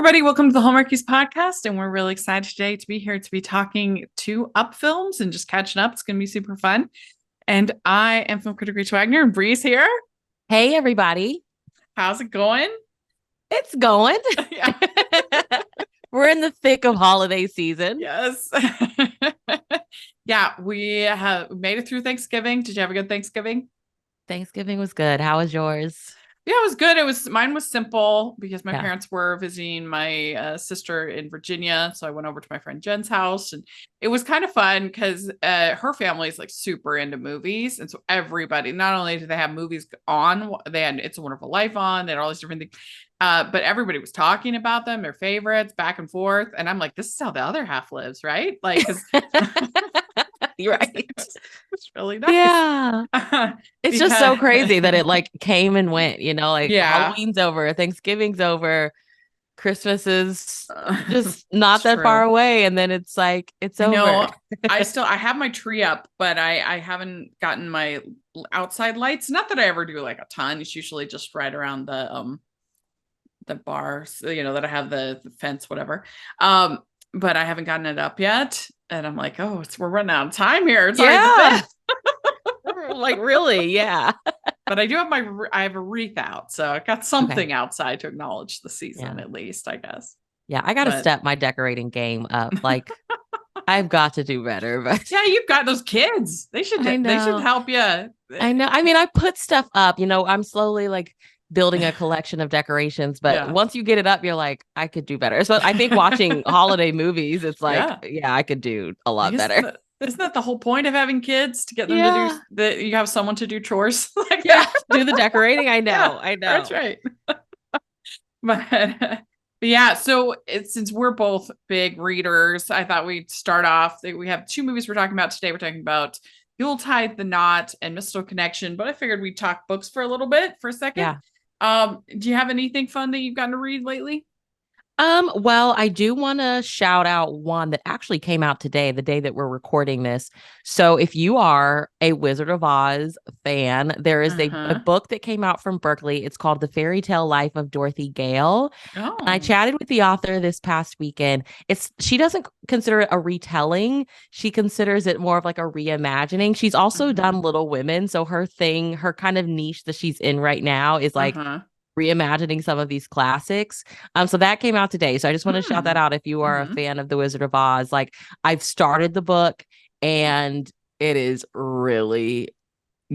everybody. Welcome to the Hallmarkies podcast. And we're really excited today to be here to be talking to Up films and just catching up. It's going to be super fun. And I am film critic Rachel Wagner, and Bree's here. Hey, everybody. How's it going? It's going. Yeah. We're in the thick of holiday season. Yes. Yeah, we have made it through Thanksgiving. Did you have a good Thanksgiving? Thanksgiving was good. How was yours? Yeah, it was good. Mine was simple because my parents were visiting my sister in Virginia. So I went over to my friend Jen's house, and it was kind of fun because her family is like super into movies. And so everybody, not only did they have movies on, they had It's a Wonderful Life on, they had all these different things. But everybody was talking about them, their favorites, back and forth. And I'm like, this is how the other half lives, right? Like, because You're right. It's really nice. Yeah. It's just so crazy that it like came and went, Halloween's over, Thanksgiving's over, Christmas is just not that far away. And then it's like, it's over. No, I have my tree up, but I haven't gotten my outside lights. Not that I ever do like a ton. It's usually just right around the bars, that I have the fence, whatever. But I haven't gotten it up yet. And I'm like, we're running out of time here. It's like, really? Yeah. But I do have I have a wreath out. So I got something outside to acknowledge the season, at least, I guess. Yeah. I got to step my decorating game up. Like, I've got to do better. But yeah, you've got those kids. They should help you. I know. I mean, I put stuff up, I'm slowly like building a collection of decorations, but once you get it up, you're like, I could do better. So I think watching holiday movies, it's like, I could do a lot better. Isn't that the whole point of having kids, to get them to do you have someone to do chores like do the decorating? I know. That's right. But yeah, so since we're both big readers, I thought we'd start off. We have two movies we're talking about today. We're talking about Yuletide the Knot and Mistletoe Connection, but I figured we'd talk books for a little bit for a second. Yeah. Do you have anything fun that you've gotten to read lately? Well, I do want to shout out one that actually came out today, the day that we're recording this. So if you are a Wizard of Oz fan, there is a book that came out from Berkeley. It's called The Fairy Tale Life of Dorothy Gale. And I chatted with the author this past weekend. She doesn't consider it a retelling. She considers it more of like a reimagining. She's also done Little Women. So her kind of niche that she's in right now is like reimagining some of these classics. So that came out today. So I just want to shout that out if you are a fan of The Wizard of Oz. Like, I've started the book and it is really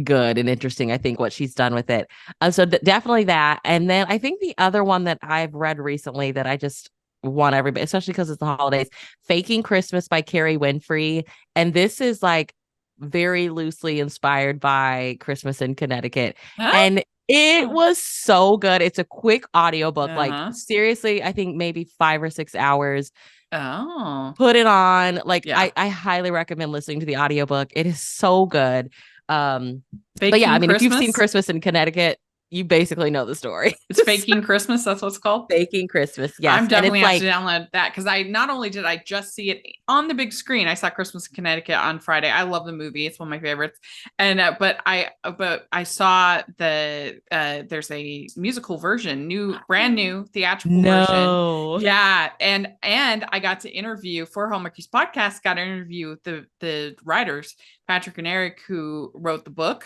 good and interesting, I think, what she's done with it. So definitely that. And then I think the other one that I've read recently that I just want everybody, especially because it's the holidays, Faking Christmas by Carrie Winfrey. And this is like very loosely inspired by Christmas in Connecticut. And it was so good. It's a quick audiobook. Like, seriously, I think maybe 5 or 6 hours. Put it on. Like, I highly recommend listening to the audiobook. It is so good. But yeah, I mean, if you've seen Christmas in Connecticut, you basically know the story. It's Faking Christmas. That's what it's called. Faking Christmas. Yes. I'm definitely have to download that, because not only did I just see it on the big screen, I saw Christmas in Connecticut on Friday. I love the movie. It's one of my favorites. And but I saw there's a musical version, brand new theatrical version. Yeah. And I got to interview for Hallmarkies podcast, got to interview the writers, Patrick and Eric, who wrote the book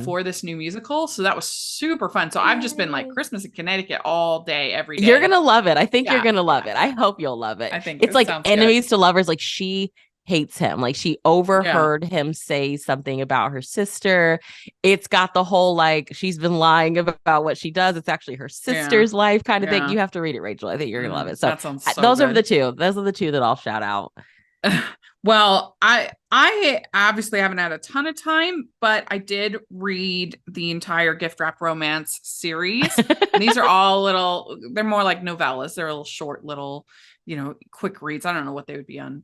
for this new musical. So that was super fun. So I've just been like Christmas in Connecticut all day, every day. You're gonna love it. I think you're gonna love it. I hope you'll love it. I think it's like enemies to lovers. Like, she hates him. Like, she overheard him say something about her sister. It's got the whole like she's been lying about what she does. It's actually her sister's life kind of thing. You have to read it, Rachel. I think you're gonna love it. So, those are the two. Those are the two that I'll shout out. Well, I obviously haven't had a ton of time, but I did read the entire Gift Wrap Romance series. These are all they're more like novellas. They're little short, quick reads. I don't know what they would be on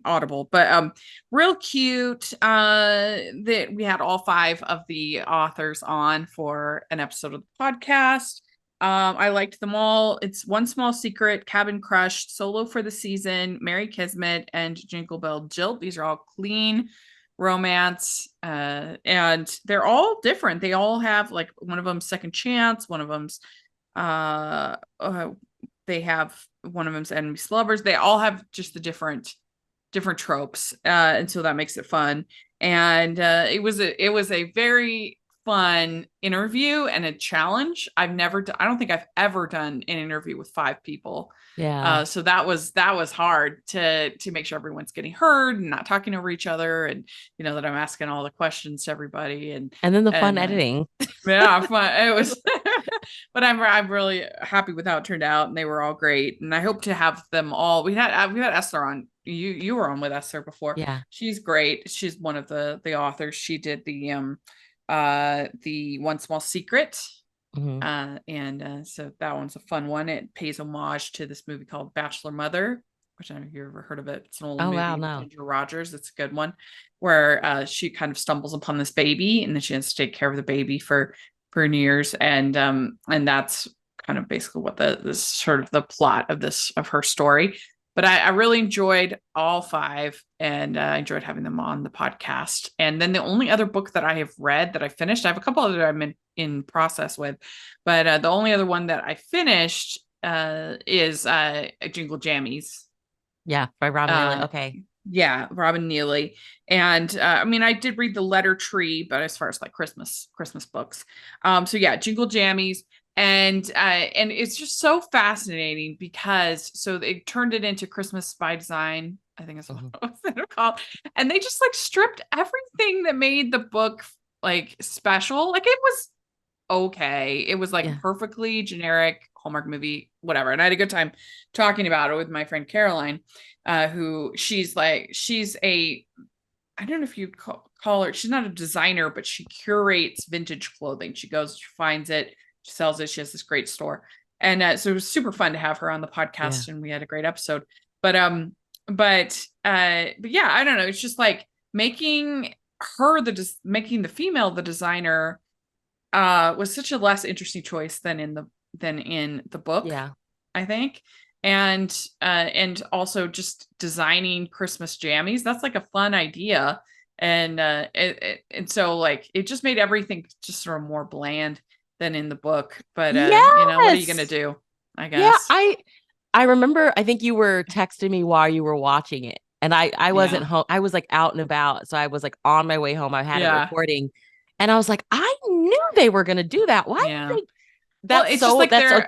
Audible, but real cute. That we had all 5 of the authors on for an episode of the podcast. I liked them all. It's One Small Secret, Cabin Crush, Solo for the Season, Merry Kismet, and Jingle Bell Jilt. These are all clean romance, and they're all different. They all have, like, one of them's second chance, one of them's they have one of them's enemies to lovers. They all have just the different tropes, and so that makes it fun. And it was a very fun interview and a challenge. I don't think I've ever done an interview with 5 people. Yeah. So that was hard to make sure everyone's getting heard and not talking over each other, and that I'm asking all the questions to everybody, and then the fun editing. Yeah, fun. It was, but I'm really happy with how it turned out, and they were all great. And I hope to have them all. We had Esther on. You were on with Esther before. Yeah, she's great. She's one of the authors. She did the One Small Secret. And so that one's a fun one. It pays homage to this movie called Bachelor Mother, which I don't know if you've ever heard of it. It's an old movie with Ginger Rogers. It's a good one, where she kind of stumbles upon this baby, and then she has to take care of the baby for years, and that's kind of basically what the sort of the plot of her story. But I really enjoyed all 5, and I enjoyed having them on the podcast. And then the only other book that I have read that I finished, I have a couple other I'm in process with, but the only other one that I finished is Jingle Jammies. Yeah, by Robin Neely. Okay. Yeah, Robin Neely. And I mean, I did read The Letter Tree, but as far as like Christmas books. So yeah, Jingle Jammies. And it's just so fascinating because they turned it into Christmas by Design, I think is what they're called. And they just like stripped everything that made the book like special. Like it was okay. It was like perfectly generic Hallmark movie, whatever. And I had a good time talking about it with my friend Caroline, who she's a, I don't know if you'd call her, she's not a designer, but she curates vintage clothing. She goes, she finds it, she sells it. She has this great store. And so it was super fun to have her on the podcast, and we had a great episode. But yeah, I don't know. It's just like making the female the designer was such a less interesting choice than in the book. Yeah, I think. And also just designing Christmas jammies. That's like a fun idea. And so like it just made everything just sort of more bland than in the book. But what are you gonna do? I guess. Yeah, I remember, I think you were texting me while you were watching it. And I wasn't home. I was like out and about. So I was like on my way home. I had it recording. And I was like, I knew they were gonna do that. Why did they? That's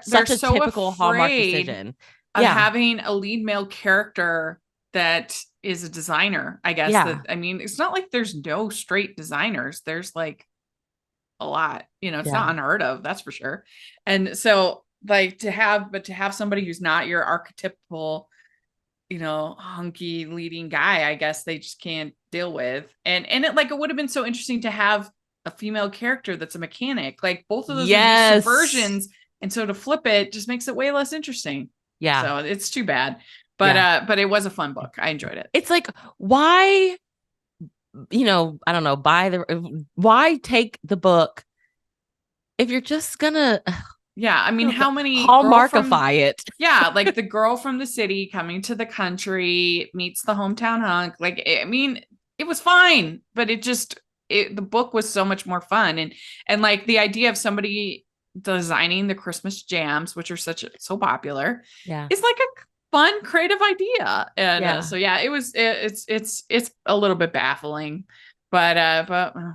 such a typical Hallmark decision. Of having a lead male character that is a designer, I guess. I mean, it's not like there's no straight designers. There's like a lot, it's not unheard of, that's for sure. And so like to have somebody who's not your archetypical, hunky leading guy, I guess they just can't deal with. And it would have been so interesting to have a female character that's a mechanic. Like both of those would be subversions. And so to flip it just makes it way less interesting. Yeah. So it's too bad. But it was a fun book. I enjoyed it. It's like, why, I don't know, why take the book if you're just gonna I mean, how many Hallmarkify it? Yeah, like the girl from the city coming to the country meets the hometown hunk. Like, I mean, it was fine, but the book was so much more fun. And like the idea of somebody designing the Christmas jams, which are so popular, is like a fun, creative idea. And so it's a little bit baffling, but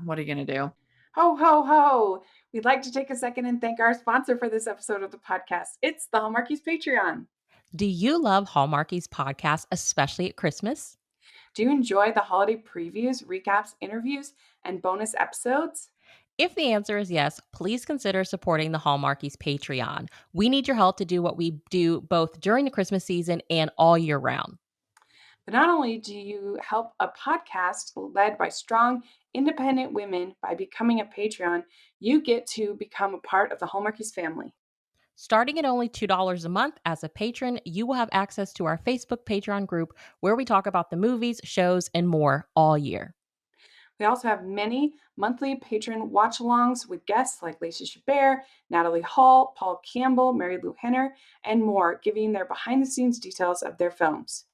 what are you gonna do? Ho, ho, ho. We'd like to take a second and thank our sponsor for this episode of the podcast. It's the Hallmarkies Patreon. Do you love Hallmarkies podcast, especially at Christmas? Do you enjoy the holiday previews, recaps, interviews, and bonus episodes? If the answer is yes, please consider supporting the Hallmarkies Patreon. We need your help to do what we do both during the Christmas season and all year round. But not only do you help a podcast led by strong, independent women by becoming a Patreon, you get to become a part of the Hallmarkies family. Starting at only $2 a month as a patron, you will have access to our Facebook Patreon group where we talk about the movies, shows, and more all year. We also have many monthly patron watch-alongs with guests like Lacey Chabert, Natalie Hall, Paul Campbell, Mary Lou Henner, and more, giving their behind-the-scenes details of their films.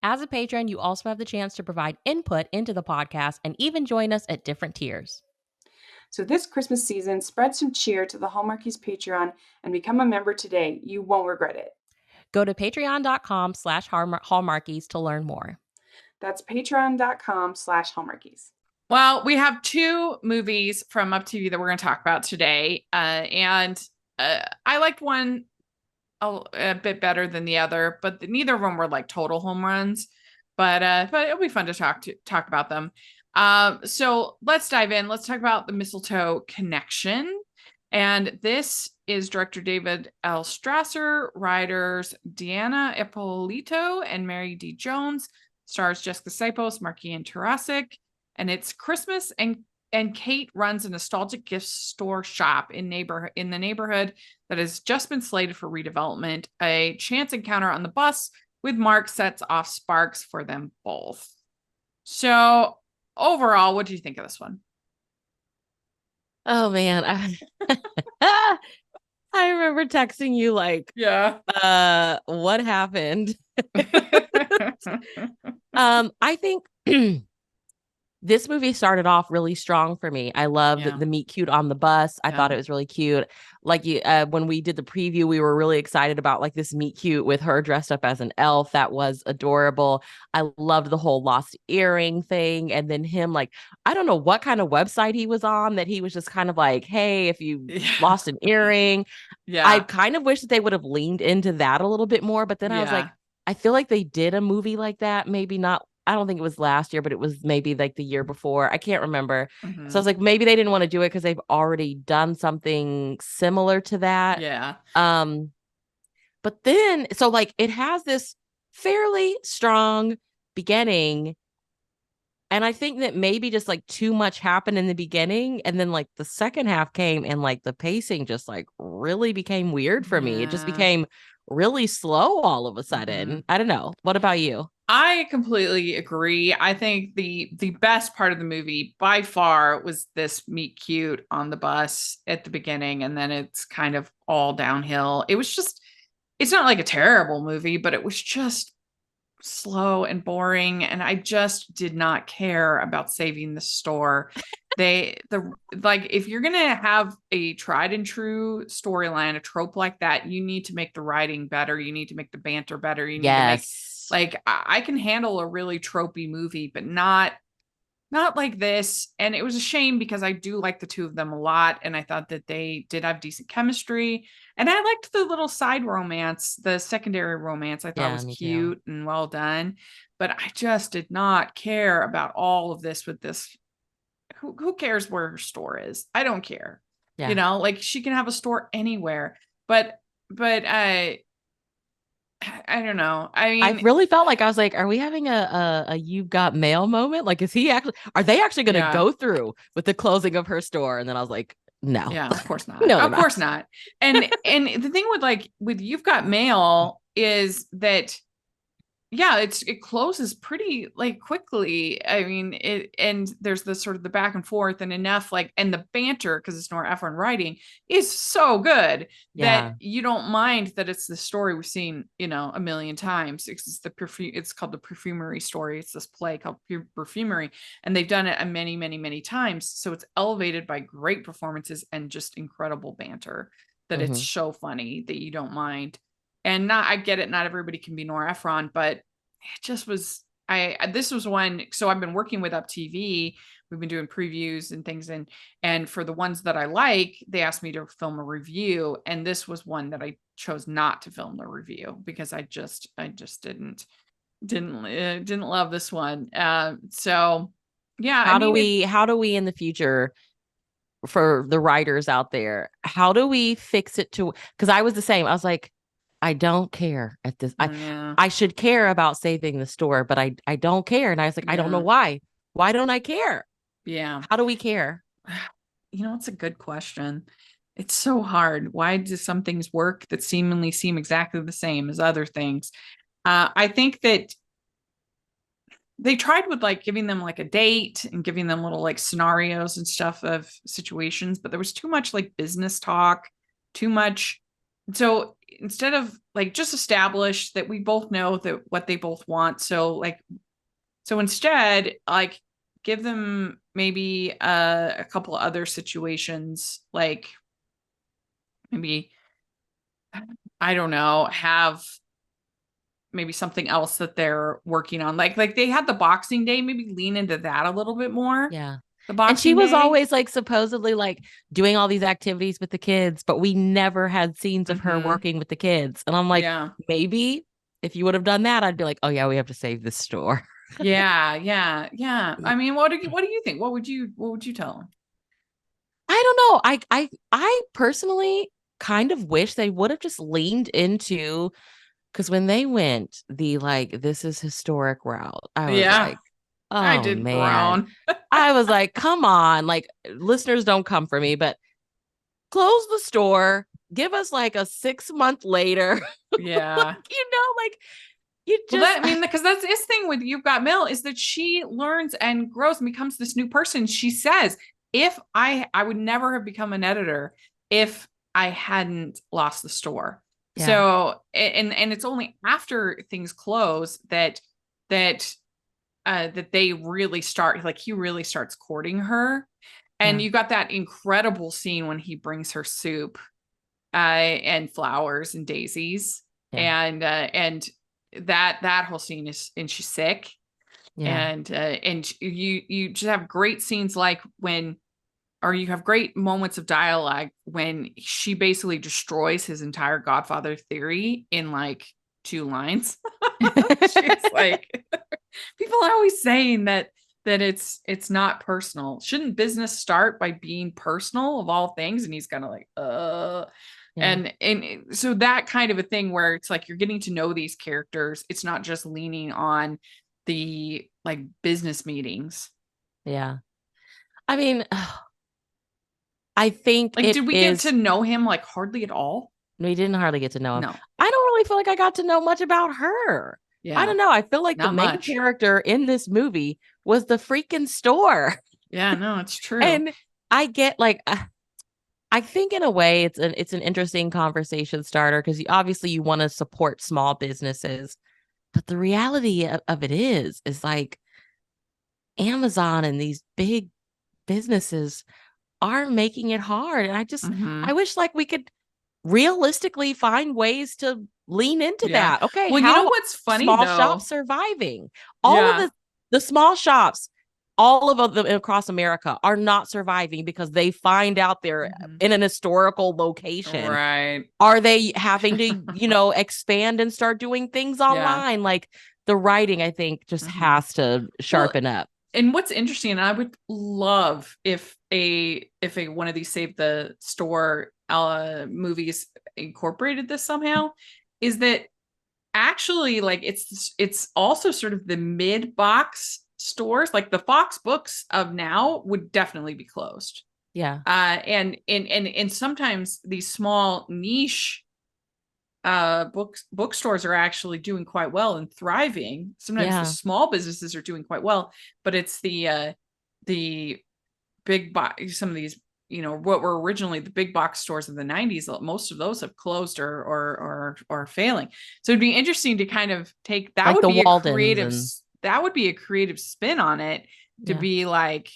As a patron, you also have the chance to provide input into the podcast and even join us at different tiers. So this Christmas season, spread some cheer to the Hallmarkies Patreon and become a member today. You won't regret it. Go to patreon.com/hallmarkies to learn more. That's patreon.com/hallmarkies. Well, we have 2 movies from UpTV that we're going to talk about today. And I liked one a bit better than the other, but neither of them were like total home runs. But it'll be fun to talk about them. So let's dive in. Let's talk about the Mistletoe Connection. And this is director David L. Strasser, writers Deanna Ippolito and Mary D. Jones, stars Jessica Sipos, Markian Tarasic, and it's Christmas and Kate runs a nostalgic gift store shop in the neighborhood that has just been slated for redevelopment. A chance encounter on the bus with Mark sets off sparks for them both. So overall, what do you think of this one? Oh man, I remember texting you like, yeah, what happened? I think this movie started off really strong for me. I loved the meet cute on the bus. I thought it was really cute. Like when we did the preview, we were really excited about like this meet cute with her dressed up as an elf. That was adorable. I loved the whole lost earring thing. And then him, like, I don't know what kind of website he was on that he was just kind of like, hey, if you lost an earring. I kind of wish that they would have leaned into that a little bit more. But then I was like, I feel like they did a movie like that. Maybe not. I don't think it was last year, but it was maybe like the year before. I can't remember. Mm-hmm. So I was like, maybe they didn't want to do it because they've already done something similar to that. Yeah. But then, so like it has this fairly strong beginning. And I think that maybe just like too much happened in the beginning. And then like the second half came and like the pacing just like really became weird for me. It just became really slow all of a sudden. Mm-hmm. I don't know. What about you? I completely agree. I think the best part of the movie by far was this meet cute on the bus at the beginning, and then it's kind of all downhill. It's not like a terrible movie, but it was just slow and boring, and I just did not care about saving the store. If you're gonna have a tried and true storyline, a trope like that, you need to make the writing better, you need to make the banter better, you need to make, like, I can handle a really tropey movie, but not like this. And it was a shame because I do like the two of them a lot, and I thought that they did have decent chemistry, and I liked the little side romance, the secondary romance. I thought was cute and well done, but I just did not care about all of this with this. Who cares where her store is? I don't care. You know, like, she can have a store anywhere, but I don't know. I mean, I really felt like I was like, are we having a You've Got Mail moment? Like, are they actually going to go through with the closing of her store? And then I was like, no. Yeah, of course not. No, of course not. And the thing with You've Got Mail is that, it closes pretty like quickly. I mean, and there's the sort of the back and forth and enough, like, and the banter, because it's Nora Ephron writing, is so good that you don't mind that it's the story we've seen, a million times. It's called The Perfumery Story. It's this play called Perfumery, and they've done it many, many, many times. So it's elevated by great performances and just incredible banter that it's so funny that you don't mind. And I get it, not everybody can be Nora Ephron, but it just was, this was one. So I've been working with UpTV. We've been doing previews and things. And for the ones that I like, they asked me to film a review. And this was one that I chose not to film the review because I just didn't love this one. So yeah. How do we in the future, for the writers out there, how do we fix it because I was the same. I was like, I don't care at this. I should care about saving the store, but I don't care. And I was like, I don't know why. Why don't I care? Yeah. How do we care? It's a good question. It's so hard. Why do some things work that seemingly seem exactly the same as other things? I think that they tried with like giving them like a date and giving them little like scenarios and stuff of situations, but there was too much like business talk, too much. So instead of like just establish that we both know that what they both want. So instead, like, give them maybe a couple of other situations, like maybe, I don't know, have maybe something else that they're working on. Like they had the Boxing Day, maybe lean into that a little bit more. Yeah. The And she Boxing was Day. always like supposedly like doing all these activities with the kids, but we never had scenes of her working with the kids. And I'm like, yeah. maybe if you would have done that, I'd be like, oh yeah, we have to save this store. Yeah. I mean, what do you think? What would you tell them? I don't know. I personally kind of wish they would have just leaned into, because when they went the like this is historic route, I was Yeah. like, I oh did man. groan. I was like, come on, like listeners don't come for me, but close the store, give us like a 6 month later. Yeah. Like, like you Well, just that, I mean, because that's his thing with You've Got Mail is that she learns and grows and becomes this new person. She says, if I would never have become an editor if I hadn't lost the store. Yeah. So, and it's only after things close that they really start, like he really starts courting her. And you got that incredible scene when he brings her soup and flowers and daisies. And that whole scene is, and she's sick. And you just have great scenes like you have great moments of dialogue when she basically destroys his entire Godfather theory in like 2 lines. She's like, people are always saying that it's not personal. Shouldn't business start by being personal of all things? And he's kind of like, and so that kind of a thing where it's like you're getting to know these characters. It's not just leaning on the like business meetings. Yeah. I mean, I think like, did we get to know him like hardly at all? We didn't hardly get to know him. No. I don't really feel like I got to know much about her. Yeah. I don't know. I feel like the main character in this movie was the freaking store. Yeah, no, it's true. And I get like, I think in a way it's an interesting conversation starter because obviously you want to support small businesses, but the reality of it is like Amazon and these big businesses are making it hard. And I just, I wish like we could realistically find ways to lean into that. Okay. Well, you know what's funny small though? shops surviving. All of the small shops, all of them across America are not surviving because they find out they're in an historical location. Right. Are they having to, expand and start doing things online? Like the writing, I think, just has to sharpen up. And what's interesting, and I would love if a one of these Save the Store movies incorporated this somehow, is that actually like it's also sort of the mid-box stores, like the Fox Books of now would definitely be closed. Yeah. And sometimes these small niche bookstores are actually doing quite well and thriving. Sometimes the small businesses are doing quite well, but it's the big box, some of these, what were originally the big box stores of the 90s, most of those have closed or failing. So it'd be interesting to kind of take that, like would be a creative that would be a creative spin on it, to be like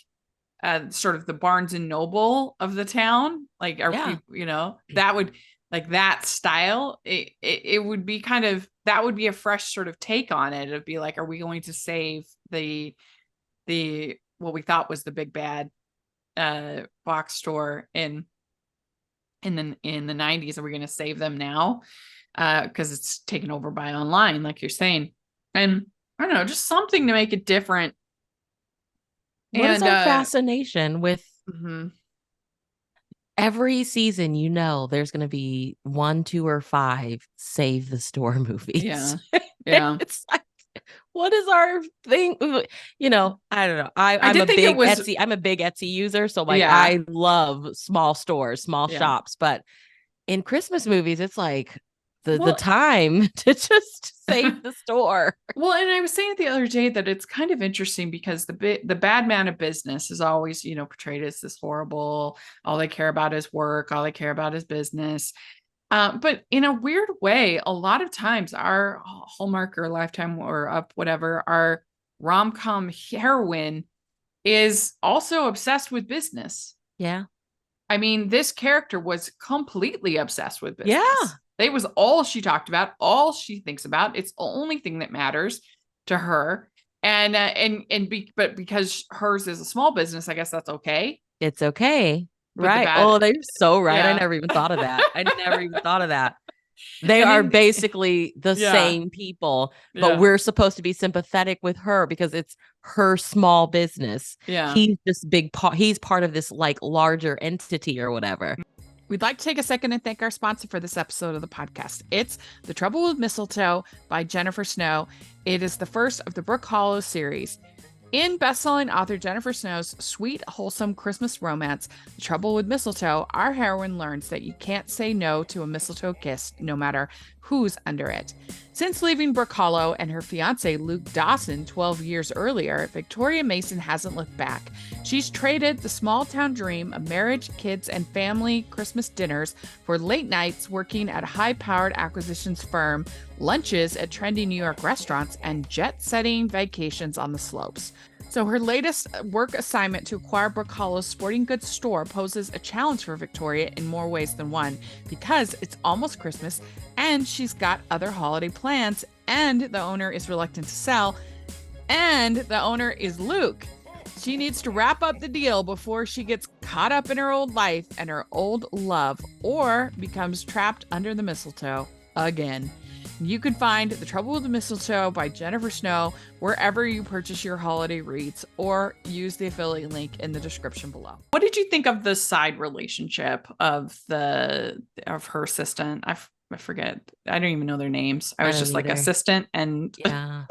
sort of the Barnes and Noble of the town. Like that would, like that style, it would be kind of, that would be a fresh sort of take on it. It'd be like, are we going to save the what we thought was the big bad box store in the 90s? Are we going to save them now because it's taken over by online, like you're saying? And I don't know, just something to make it different. What is our fascination with every season? There's going to be 1, 2, or 5 Save the Store movies. Yeah. It's like, what is our thing? I don't know. I'm a big Etsy. I'm a big Etsy user, so like I love small stores, small shops. But in Christmas movies, it's like the time to just save the store. Well, and I was saying the other day that it's kind of interesting because the bad man of business is always, portrayed as this horrible, all they care about is work, all they care about is business. But in a weird way, a lot of times our Hallmark or Lifetime or Up, whatever, our rom-com heroine is also obsessed with business. Yeah. I mean, this character was completely obsessed with business. Yeah. That was all she talked about, all she thinks about. It's the only thing that matters to her. But because hers is a small business, I guess that's okay. It's okay. But Right. They're so right. I never even thought of that. I never even thought of that. They are basically the same people, but we're supposed to be sympathetic with her because it's her small business. Yeah. He's this big part. He's part of this like larger entity or whatever. We'd like to take a second and thank our sponsor for this episode of the podcast. It's The Trouble with Mistletoe by Jennifer Snow. It is the first of the Brook Hollow series. In best-selling author Jennifer Snow's sweet, wholesome Christmas romance, The Trouble with Mistletoe, our heroine learns that you can't say no to a mistletoe kiss, no matter who's under it. Since leaving Brook Hollow and her fiancé Luke Dawson 12 years earlier, Victoria Mason hasn't looked back. She's traded the small-town dream of marriage, kids, and family Christmas dinners for late nights working at a high-powered acquisitions firm, lunches at trendy New York restaurants, and jet-setting vacations on the slopes. So her latest work assignment to acquire Brook Hollow's sporting goods store poses a challenge for Victoria in more ways than one, because it's almost Christmas and she's got other holiday plans, and the owner is reluctant to sell, and the owner is Luke. She needs to wrap up the deal before she gets caught up in her old life and her old love, or becomes trapped under the mistletoe again. You can find The Trouble with the Mistletoe by Jennifer Snow wherever you purchase your holiday reads, or use the affiliate link in the description below. What did you think of the side relationship of her assistant? I forget. I don't even know their names. I was just like assistant and yeah.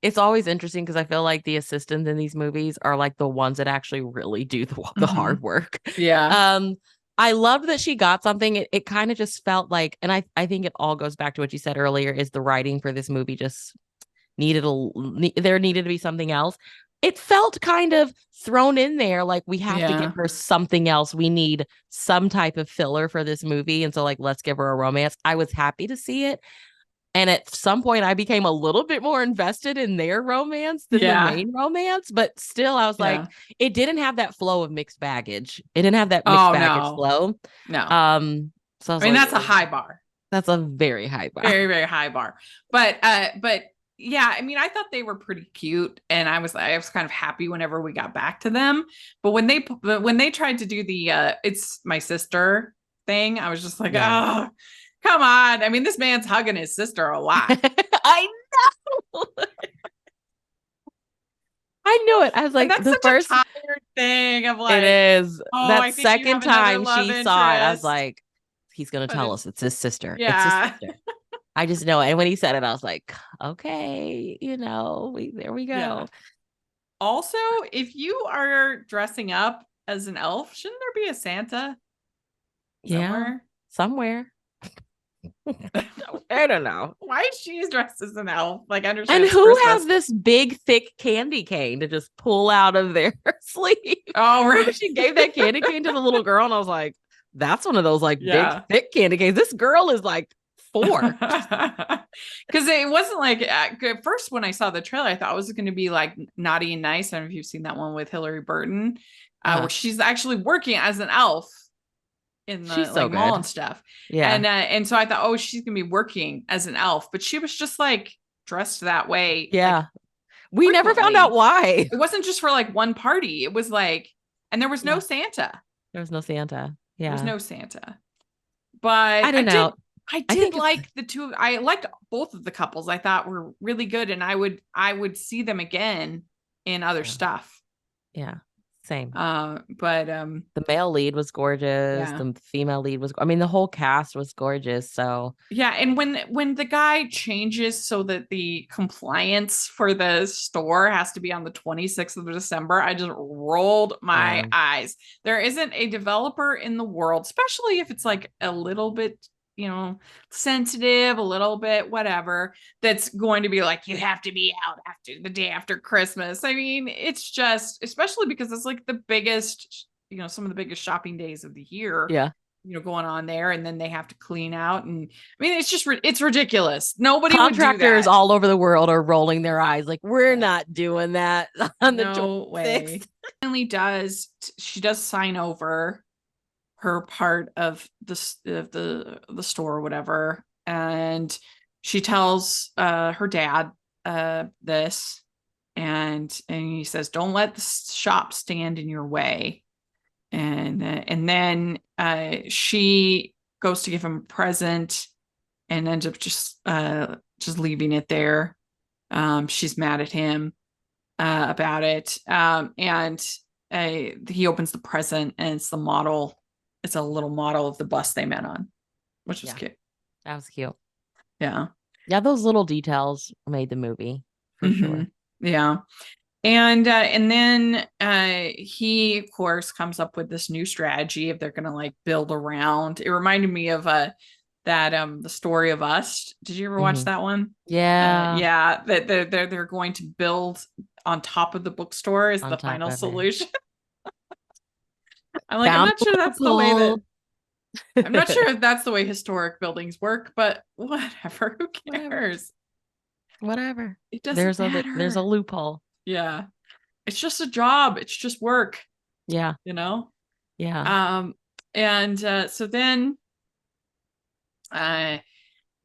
It's always interesting because I feel like the assistants in these movies are like the ones that actually really do the hard work. Yeah. I loved that she got something. It kind of just felt like, and I think it all goes back to what you said earlier, is the writing for this movie just there needed to be something else. It felt kind of thrown in there, like we have to give her something else. We need some type of filler for this movie. And so like, let's give her a romance. I was happy to see it. And at some point I became a little bit more invested in their romance than the main romance, but still I was like, it didn't have that flow of mixed baggage. It didn't have that mixed baggage flow. No. So I mean, that's a high bar. That's a very high bar. Very, very high bar. But yeah, I mean, I thought they were pretty cute, and I was kind of happy whenever we got back to them. But when they tried to do the it's my sister thing, I was just like, oh, come on. I mean, this man's hugging his sister a lot. I know. I knew it. I was like, that's the first tired thing of like, it is. That second time she interest. saw it, I was like, he's gonna tell us it's his sister. Yeah. It's his sister. I just know it. And when he said it, I was like, okay, there we go. Yeah. Also, if you are dressing up as an elf, shouldn't there be a Santa somewhere? I don't know. Why is she dressed as an elf? Like, understand. And who has this big, thick candy cane to just pull out of their sleeve? Oh, right. She gave that candy cane to the little girl, and I was like, that's one of those like big, thick candy canes. This girl is like 4. Because it wasn't like at first when I saw the trailer, I thought it was going to be like Naughty and Nice. I don't know if you've seen that one with Hillary Burton, where she's actually working as an elf in the mall and stuff. Yeah. And so I thought, oh, she's gonna be working as an elf, but she was just like dressed that way. Yeah. Like, we never found out why. It wasn't just for like one party. It was like, and there was no Santa. There was no Santa. Yeah. There was no Santa. But I don't know. I did like the two. I liked both of the couples. I thought were really good, and I would see them again in other stuff. Yeah. Same. But the male lead was gorgeous. The female lead was, I mean, the whole cast was gorgeous. So yeah. And when the guy changes so that the compliance for the store has to be on the 26th of December, I just rolled my eyes. There isn't a developer in the world, especially if it's like a little bit, sensitive, a little bit, whatever, that's going to be like, you have to be out after the day after Christmas. I mean, it's just, especially because it's like the biggest, some of the biggest shopping days of the year. Yeah. Going on there, and then they have to clean out. And I mean, it's just, it's ridiculous. Nobody Contractors would do that. all over the world are rolling their eyes. Like, we're not doing that on the 26th. Way. She does sign over her part of the store or whatever, and she tells her dad this, and he says, "Don't let the shop stand in your way." And then she goes to give him a present and ends up just leaving it there. She's mad at him about it, and he opens the present, and it's the model. It's a little model of the bus they met on, which was cute. That was cute. Yeah. Yeah, those little details made the movie for sure. Yeah. And then he, of course, comes up with this new strategy if they're gonna like build around. It reminded me of that The Story of Us. Did you ever watch that one? Yeah. Yeah, that they're going to build on top of the bookstore is the final solution. I'm like, I'm not sure that's the way that I'm not sure if that's the way historic buildings work, but whatever. Who cares? Whatever. It doesn't matter. There's a loophole. Yeah. It's just a job. It's just work. Yeah. You know? Yeah. And so then so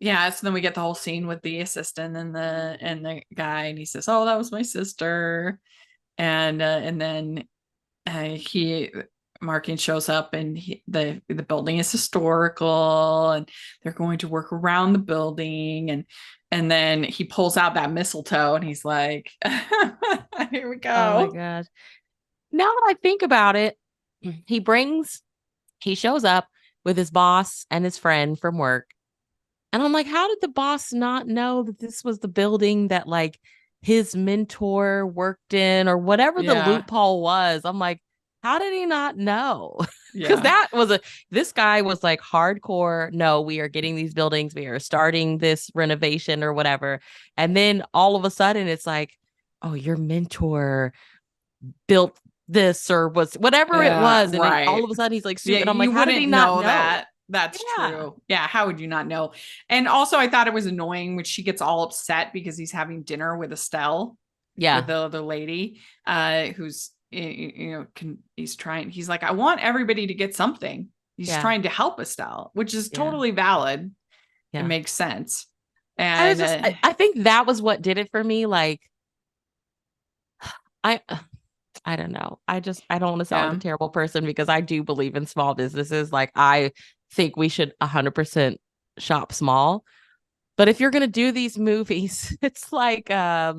then we get the whole scene with the assistant and the guy, and he says, "Oh, that was my sister." And then Markin shows up, and the building is historical, and they're going to work around the building, and then he pulls out that mistletoe, and he's like, "Here we go." Oh my gosh! Now that I think about it, he shows up with his boss and his friend from work, and I'm like, how did the boss not know that this was the building that like his mentor worked in, or whatever the loophole was? I'm like, how did he not know? Because this guy was like hardcore. No, we are getting these buildings. We are starting this renovation or whatever. And then all of a sudden it's like, oh, your mentor built this or was whatever it was. And then all of a sudden he's like, super. And I'm like, how did he not know that? That's true. Yeah. How would you not know? And also I thought it was annoying when she gets all upset because he's having dinner with Estelle. Yeah. With the other lady who's, he's like, I want everybody to get something. He's trying to help Estelle, which is totally valid. It makes sense. And I think that was what did it for me. Like, I don't know. I don't want to sound like a terrible person, because I do believe in small businesses. Like, I think we should 100% shop small. But if you're going to do these movies, it's like, I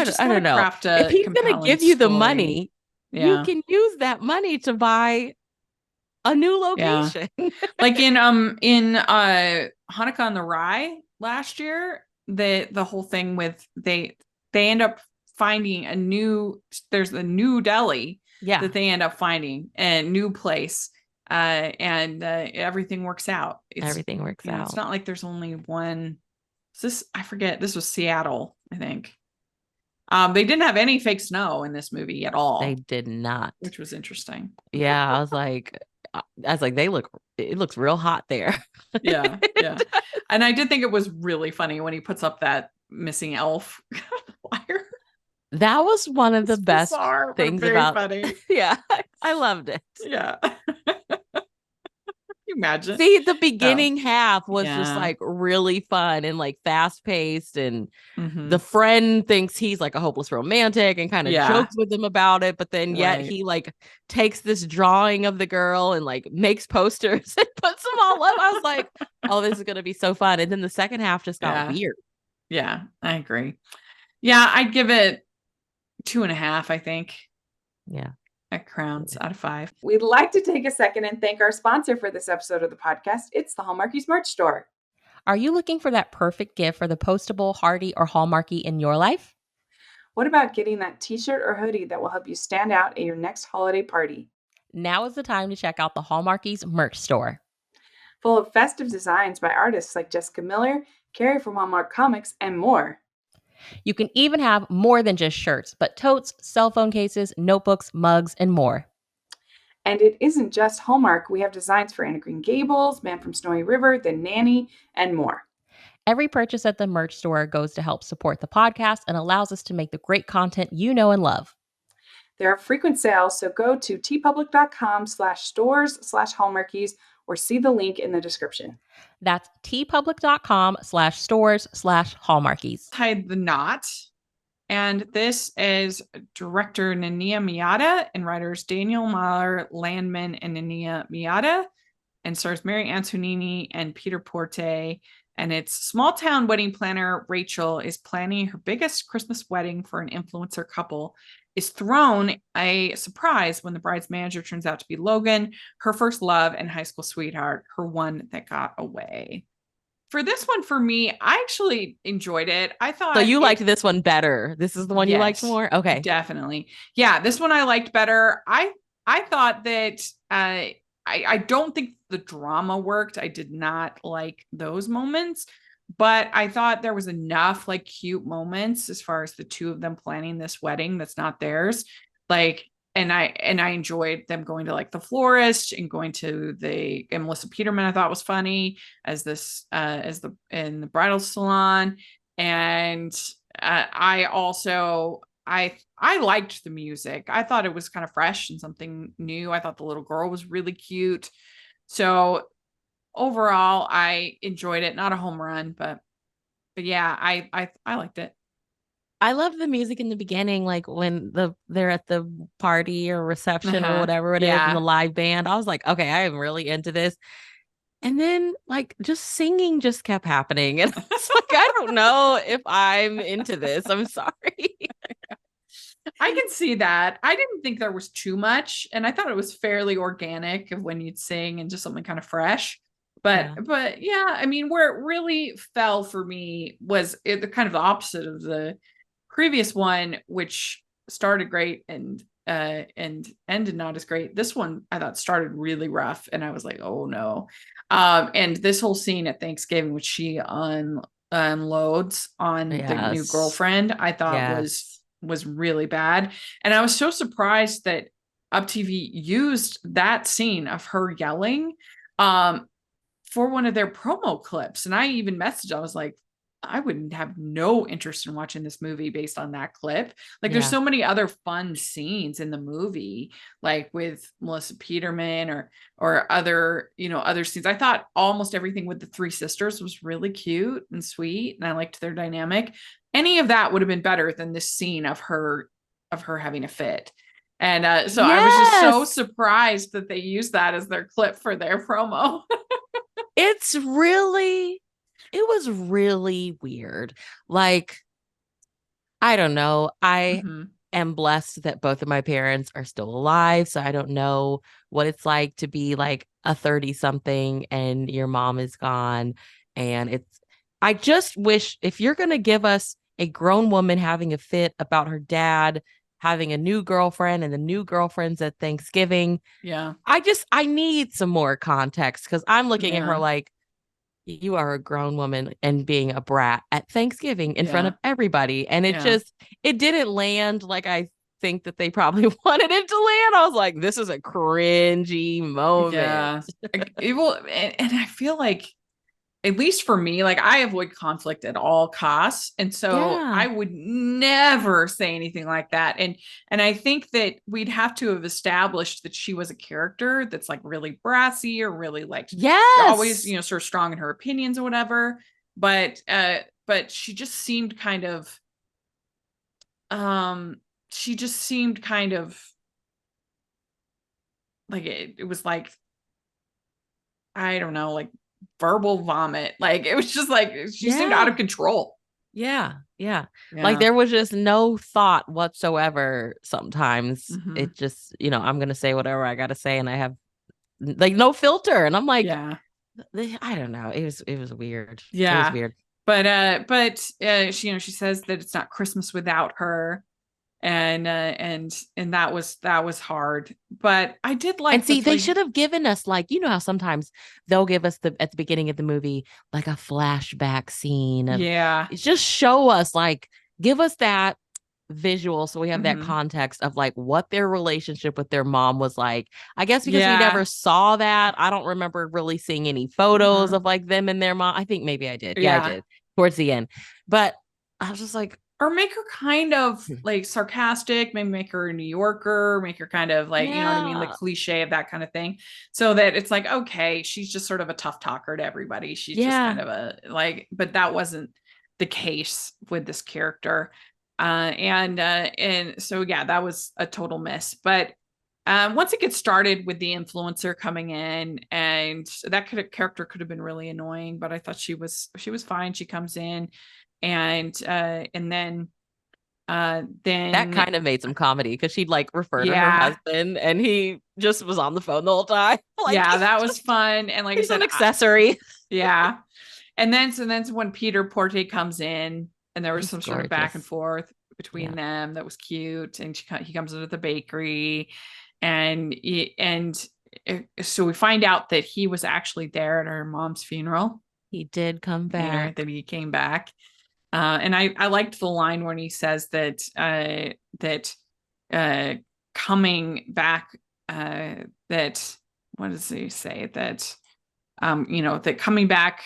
don't know. If he's going to give you the money, you can use that money to buy a new location. Like in Hanukkah on the Rye last year, the whole thing with they end up finding there's a new deli that they end up finding, a new place, and everything works out. Everything works out. It's not like there's only one. I forget, this was Seattle, I think. They didn't have any fake snow in this movie at all. They did not, which was interesting. Yeah, I was like, it looks real hot there. Yeah. And I did think it was really funny when he puts up that missing elf flyer. That was one of the best bizarre, things about funny. Yeah, I loved it. Yeah. Imagine. See, the beginning half was just like really fun and like fast paced, and the friend thinks he's like a hopeless romantic and kind of jokes with him about it, but then yet he like takes this drawing of the girl and like makes posters and puts them all up. I was like, oh, this is gonna be so fun. And then the second half just got weird. Yeah, I agree. Yeah, I'd give it 2.5, I think. Yeah. Crowns out of 5. We'd like to take a second and thank our sponsor for this episode of the podcast. It's the Hallmarkies merch store. Are you looking for that perfect gift for the postable, Hardy, or Hallmarky in your life? What about getting that t-shirt or hoodie that will help you stand out at your next holiday party? Now is the time to check out the Hallmarkies merch store. Full of festive designs by artists like Jessica Miller, Carrie from Hallmark Comics, and more. You can even have more than just shirts, but totes, cell phone cases, notebooks, mugs, and more. And it isn't just Hallmark. We have designs for Anna Green Gables, Man from Snowy River, The Nanny, and more. Every purchase at the merch store goes to help support the podcast and allows us to make the great content you know and love. There are frequent sales, so go to tpublic.com/stores/hallmarkies or see the link in the description. That's tpublic.com/stores/hallmarkies. Tied the Knot. And this is director Nania Miyata and writers Daniel Mahler, Landman, and Nania Miyata, and stars Mary Antonini and Peter Porte. And it's small town wedding planner Rachel is planning her biggest Christmas wedding for an influencer couple, is thrown a surprise when the bride's manager turns out to be Logan, her first love and high school sweetheart, her one that got away. For this one, for me, I actually enjoyed it. I thought so. You liked this one better. This is the one you liked more. Okay, definitely. Yeah, this one I liked better. I thought that I don't think the drama worked. I did not like those moments, but I thought there was enough like cute moments as far as the two of them planning this wedding that's not theirs. Like, and I enjoyed them going to like the florist and going to and Melissa Peterman I thought was funny as in the bridal salon. And I also I liked the music. I thought it was kind of fresh and something new. I thought the little girl was really cute. So overall, I enjoyed it. Not a home run, but yeah, I liked it. I love the music in the beginning, like when they're at the party or reception or whatever it is, and the live band. I was like, okay, I am really into this. And then like just singing just kept happening. And it's like, I don't know if I'm into this. I'm sorry. I can see that. I didn't think there was too much, and I thought it was fairly organic of when you'd sing and just something kind of fresh. But yeah, I mean, where it really fell for me was the kind of the opposite of the previous one, which started great and ended not as great. This one I thought started really rough, and I was like, oh no. And this whole scene at Thanksgiving, which she unloads on the new girlfriend, I thought was really bad. And I was so surprised that UpTV used that scene of her yelling for one of their promo clips. And I even messaged, I was like, I wouldn't have no interest in watching this movie based on that clip. Like there's so many other fun scenes in the movie, like with Melissa Peterman or other scenes. I thought almost everything with the three sisters was really cute and sweet, and I liked their dynamic. Any of that would have been better than this scene of her having a fit. And I was just so surprised that they used that as their clip for their promo. It was really weird. Like, I don't know. I am blessed that both of my parents are still alive. So I don't know what it's like to be like a 30-something and your mom is gone. And I just wish, if you're going to give us a grown woman having a fit about her dad having a new girlfriend and the new girlfriend's at Thanksgiving. Yeah. I need some more context, because I'm looking at her like, you are a grown woman and being a brat at Thanksgiving in front of everybody. And it didn't land like I think that they probably wanted it to land. I was like, this is a cringy moment. Yeah. And I feel like, at least for me, like I avoid conflict at all costs. And so I would never say anything like that. And I think that we'd have to have established that she was a character that's like really brassy or really like always, sort of strong in her opinions or whatever. But she just seemed kind of like it was like, I don't know, like verbal vomit. Like it was just like she seemed out of control. Yeah. Like there was just no thought whatsoever. Sometimes it just, I'm gonna say whatever I gotta say, and I have like no filter, and I'm like, I don't know. It was weird. It was weird. But she says that it's not Christmas without her. And that was hard, but I did like. And see, they should have given us, like, how sometimes they'll give us at the beginning of the movie like a flashback scene. Just show us, like, give us that visual so we have that context of like what their relationship with their mom was like. I guess because we never saw that. I don't remember really seeing any photos of like them and their mom. I think maybe I did. I did towards the end, but I was just like, Or make her kind of like sarcastic, maybe make her a New Yorker, make her kind of like, you know what I mean? The cliche of that kind of thing. So that it's like, okay, she's just sort of a tough talker to everybody. She's just kind of a like, but that wasn't the case with this character. And so yeah, that was a total miss. But once it gets started with the influencer coming in, and that character could have been really annoying, but I thought she was fine. She comes in, and then that kind of made some comedy because she'd like refer to her yeah, husband and he just was on the phone the whole time. Like, yeah, that was fun. And like I he's said, an accessory. yeah. And then when Peter Porte comes in, and there was He's some sort of back and gorgeous. forth between them that was cute, and he comes into the bakery, and so we find out that he was actually there at her mom's funeral. He did come back. That he came back. And I liked the line when he says that coming back, that what does he say, that that coming back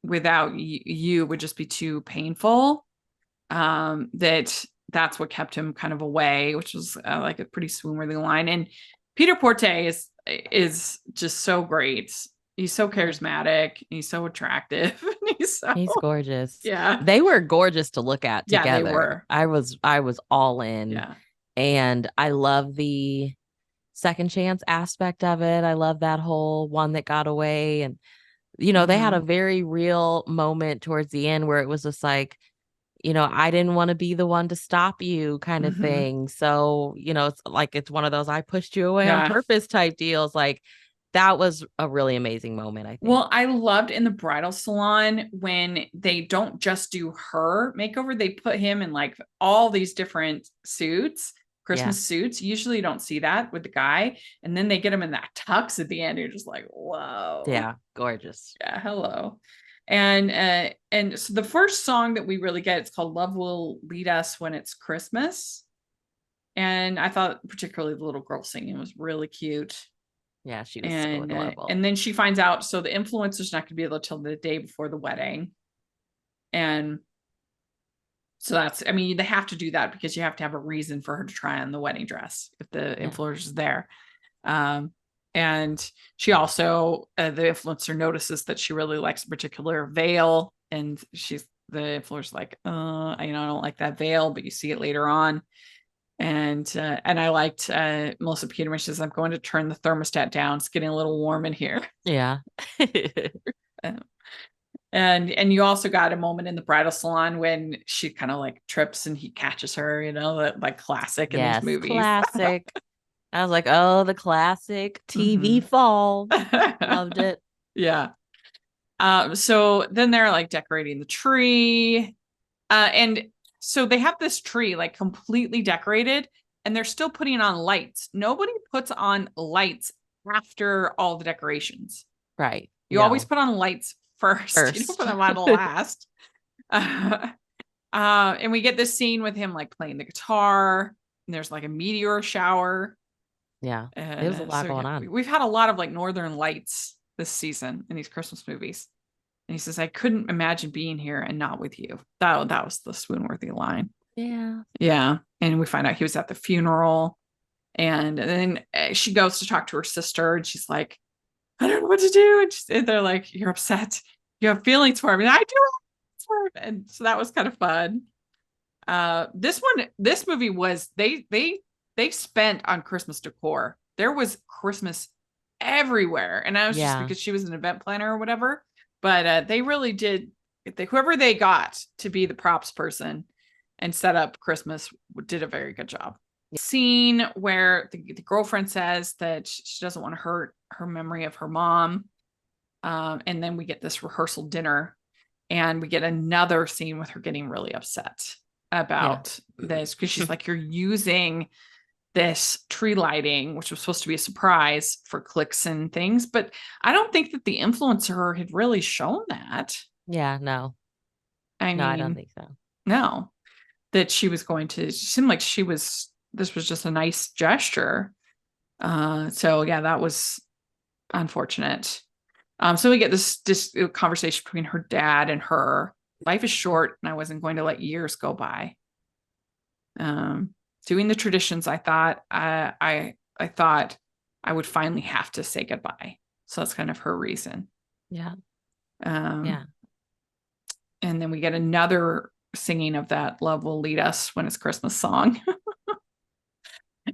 without you would just be too painful. That's what kept him kind of away, which was like a pretty swoon-worthy line. And Peter Porte is just so great. He's so charismatic. He's so attractive. He's gorgeous. Yeah. They were gorgeous to look at together. Yeah, they were. I was all in. Yeah. And I love the second chance aspect of it. I love that whole one that got away. And, they had a very real moment towards the end where it was just like, I didn't want to be the one to stop you kind of thing. So, it's like, it's one of those, I pushed you away on purpose type deals. Like, that was a really amazing moment, I think. Well, I loved in the bridal salon when they don't just do her makeover, they put him in like all these different suits, Christmas suits. Usually you don't see that with the guy. And then they get him in that tux at the end. You're just like, whoa. Yeah, gorgeous. Yeah, hello. And so the first song that we really get, it's called Love Will Lead Us When It's Christmas. And I thought particularly the little girl singing was really cute. Yeah, she was so adorable. And then she finds out, so the influencer's not going to be able to till the day before the wedding. And so they have to do that because you have to have a reason for her to try on the wedding dress if the influencer's there. And she also, the influencer notices that she really likes a particular veil. And the influencer's like, I don't like that veil, but you see it later on. And I liked Melissa Peterman. She says, I'm going to turn the thermostat down. It's getting a little warm in here. Yeah. And you also got a moment in the bridal salon when she kind of like trips and he catches her, like classic in these movies. Classic. I was like, oh, the classic TV fall. Loved it. Yeah. So then they're like decorating the tree. And so they have this tree like completely decorated, and they're still putting on lights. Nobody puts on lights after all the decorations. Right. You always put on lights first. You don't put them on last. And we get this scene with him like playing the guitar, and there's like a meteor shower. Yeah. There's a lot going on. We've had a lot of like Northern Lights this season in these Christmas movies. And he says, I couldn't imagine being here and not with you. That was the swoon-worthy line. Yeah. Yeah. And we find out he was at the funeral. And then she goes to talk to her sister, and she's like, I don't know what to do. And they're like, you're upset. You have feelings for him. And I do have feelings for him. And so that was kind of fun. This movie was, they spent on Christmas decor. There was Christmas everywhere. And I was just because she was an event planner or whatever. But they really did. Whoever they got to be the props person and set up Christmas did a very good job. Scene where the girlfriend says that she doesn't want to hurt her memory of her mom. And then we get this rehearsal dinner, and we get another scene with her getting really upset about this because she's like, you're using this tree lighting, which was supposed to be a surprise for clicks and things. But I don't think that the influencer had really shown that. Yeah, no. I don't think so. No, that she was going to, it seemed like this was just a nice gesture. So yeah, that was unfortunate. So we get this conversation between her dad and her. Life is short, and I wasn't going to let years go by. doing the traditions. I thought I thought I would finally have to say goodbye. So that's kind of her reason. Yeah. And then we get another singing of that "Love Will Lead Us" when it's Christmas song.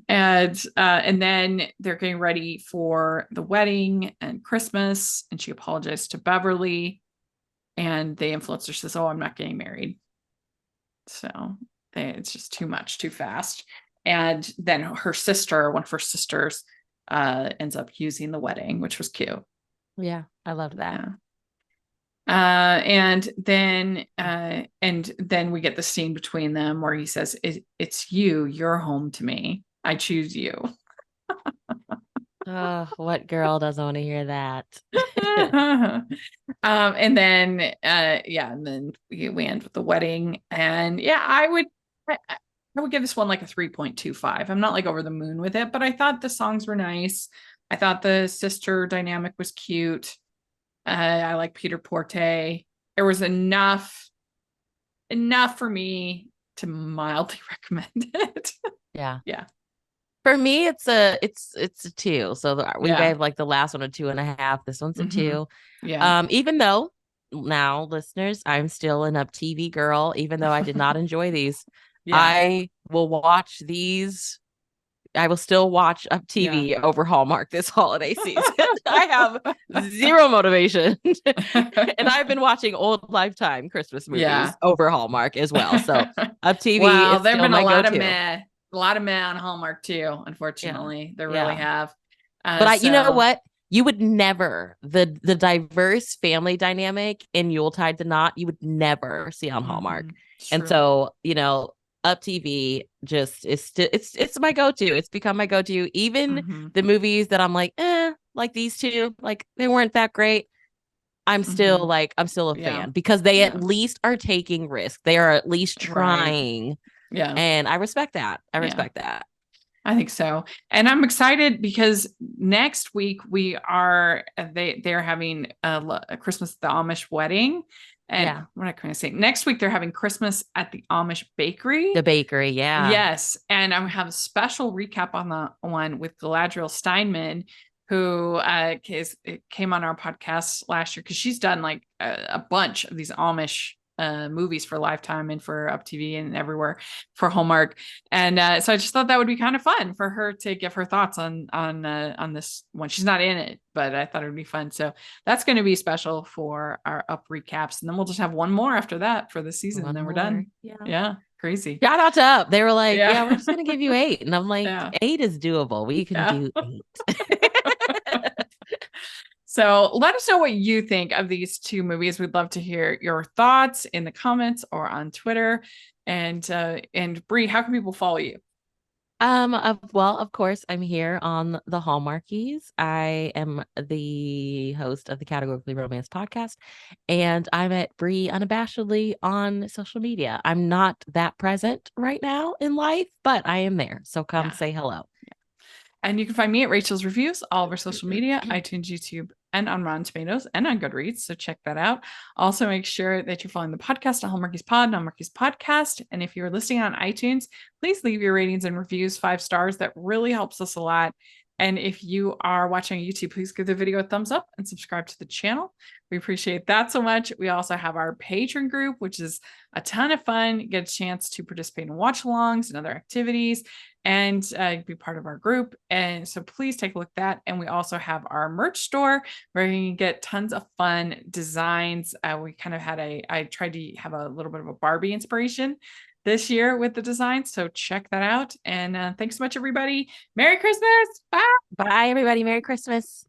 And then they're getting ready for the wedding and Christmas, and she apologized to Beverly, and the influencer says, "Oh, I'm not getting married." So it's just too much, too fast. And then her sister, one of her sisters, ends up using the wedding, which was cute. Yeah, I loved that. Yeah. And then we get the scene between them where he says, "It's you, you're home to me. I choose you." Oh, what girl doesn't want to hear that? And then and then we end with the wedding. And I would give this one like a 3.25. I'm not like over the moon with it, but I thought the songs were nice. I thought the sister dynamic was cute. I like Peter Porte. There was enough for me to mildly recommend it. Yeah. Yeah. For me, it's a 2. So we gave like the last one a 2.5. This one's a 2. Yeah. Even though now, listeners, I'm still an UpTV girl, even though I did not enjoy these. I will watch these. I will still watch UpTV over Hallmark this holiday season. I have zero motivation. And I've been watching old Lifetime Christmas movies over Hallmark as well. So UpTV is still my go-to. A lot of men on Hallmark too, unfortunately. They really have. But you know what? You would never, the diverse family dynamic in Yuletide the Knot, you would never see on Hallmark. And so, UpTV just is it's my go-to. It's become my go-to. Even the movies that I'm like these two, like they weren't that great. I'm still a fan because they at least are taking risks. They are at least trying. Right. Yeah. And I respect that. That. I think so. And I'm excited because next week they're having a Christmas at the Amish wedding. And what can I say? Next week, they're having Christmas at the Amish bakery. The bakery. Yeah. Yes. And I have a special recap on the one with Galadriel Steinman, who came on our podcast last year because she's done like a bunch of these Amish movies for Lifetime and for UpTV and everywhere for Hallmark. And so I just thought that would be kind of fun for her to give her thoughts on this one. She's not in it, but I thought it would be fun. So that's going to be special for our Up recaps. And then we'll just have one more after that for the season. And then we're done. Yeah. Crazy. Shout out to Up. They were like, we're just going to give you 8. And I'm like, 8 is doable. We can do 8. So let us know what you think of these 2 movies. We'd love to hear your thoughts in the comments or on Twitter. And Bree, how can people follow you? Well, of course, I'm here on the Hallmarkies. I am the host of the Categorically Romance podcast, and I'm at Bree Unabashedly on social media. I'm not that present right now in life, but I am there. So come say hello. And you can find me at Rachel's Reviews, all over social media, iTunes, YouTube, and on Rotten Tomatoes, and on Goodreads. So check that out. Also, make sure that you're following the podcast at Hallmarkies Pod, Hallmarkies Podcast. And if you're listening on iTunes, please leave your ratings and reviews 5 stars. That really helps us a lot. And if you are watching on YouTube, please give the video a thumbs up and subscribe to the channel. We appreciate that so much. We also have our Patreon group, which is a ton of fun. You get a chance to participate in watch-alongs and other activities and be part of our group. And so please take a look at that. And we also have our merch store where you can get tons of fun designs. We kind of had I tried to have a little bit of a Barbie inspiration this year with the design. So check that out. And thanks so much, everybody. Merry Christmas. Bye. Bye, everybody. Merry Christmas.